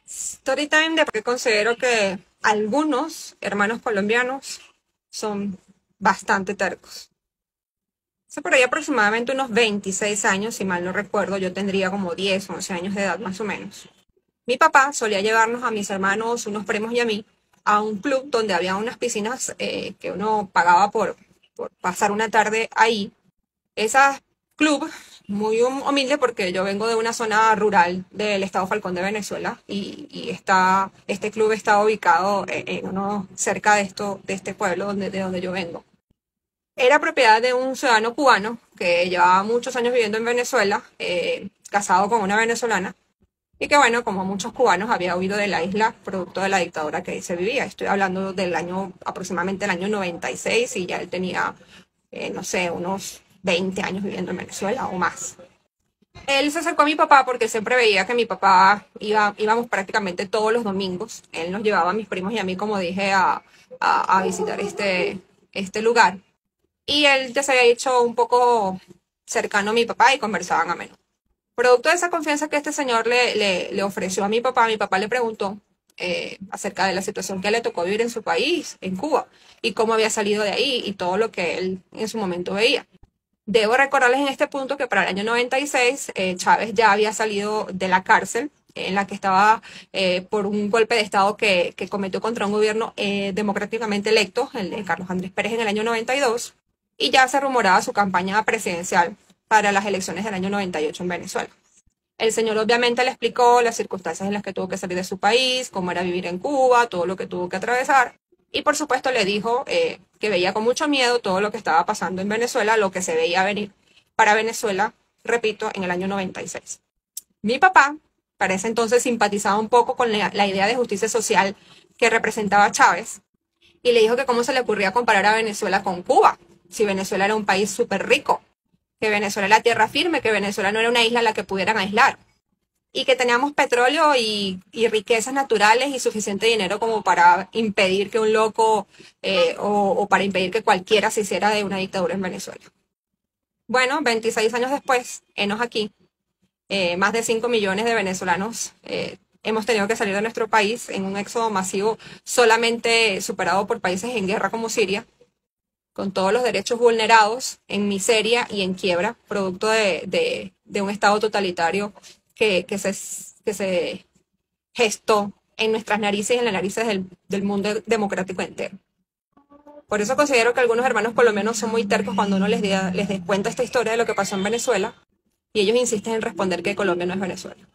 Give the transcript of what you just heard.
Story time de por qué considero que algunos hermanos colombianos son bastante tercos. Hace por ahí aproximadamente unos 26 años, si mal no recuerdo, yo tendría como 10 o 11 años de edad más o menos. Mi papá solía llevarnos a mis hermanos, unos primos y a mí, a un club donde había unas piscinas que uno pagaba por pasar una tarde ahí. Esa club, muy humilde porque yo vengo de una zona rural del estado Falcón de Venezuela y este club está ubicado cerca de este pueblo de donde yo vengo. Era propiedad de un ciudadano cubano que llevaba muchos años viviendo en Venezuela, casado con una venezolana, y que bueno, como muchos cubanos, había huido de la isla producto de la dictadura que ahí se vivía. Estoy hablando del año, aproximadamente el año 96, y ya él tenía, no sé, unos 20 años viviendo en Venezuela o más. Él se acercó a mi papá porque siempre veía que mi papá íbamos prácticamente todos los domingos. Él nos llevaba a mis primos y a mí, como dije, a visitar este lugar. Y él ya se había hecho un poco cercano a mi papá y conversaban a menudo. Producto de esa confianza que este señor le ofreció a mi papá le preguntó acerca de la situación que le tocó vivir en su país, en Cuba, y cómo había salido de ahí y todo lo que él en su momento veía. Debo recordarles en este punto que para el año 96 Chávez ya había salido de la cárcel en la que estaba por un golpe de Estado que cometió contra un gobierno democráticamente electo, el de Carlos Andrés Pérez en el año 92, y ya se rumoraba su campaña presidencial para las elecciones del año 98 en Venezuela. El señor obviamente le explicó las circunstancias en las que tuvo que salir de su país, cómo era vivir en Cuba, todo lo que tuvo que atravesar. Y por supuesto le dijo que veía con mucho miedo todo lo que estaba pasando en Venezuela, lo que se veía venir para Venezuela, repito, en el año 96. Mi papá, para ese entonces, simpatizaba un poco con la idea de justicia social que representaba Chávez y le dijo que cómo se le ocurría comparar a Venezuela con Cuba, si Venezuela era un país súper rico, que Venezuela era tierra firme, que Venezuela no era una isla a la que pudieran aislar y que teníamos petróleo y riquezas naturales y suficiente dinero como para impedir que un loco o para impedir que cualquiera se hiciera de una dictadura en Venezuela. Bueno, 26 años después, enos aquí, más de 5 millones de venezolanos hemos tenido que salir de nuestro país en un éxodo masivo solamente superado por países en guerra como Siria, con todos los derechos vulnerados, en miseria y en quiebra, producto de un Estado totalitario que se gestó en nuestras narices y en las narices del mundo democrático entero. Por eso considero que algunos hermanos colombianos son muy tercos cuando uno les cuenta esta historia de lo que pasó en Venezuela y ellos insisten en responder que Colombia no es Venezuela.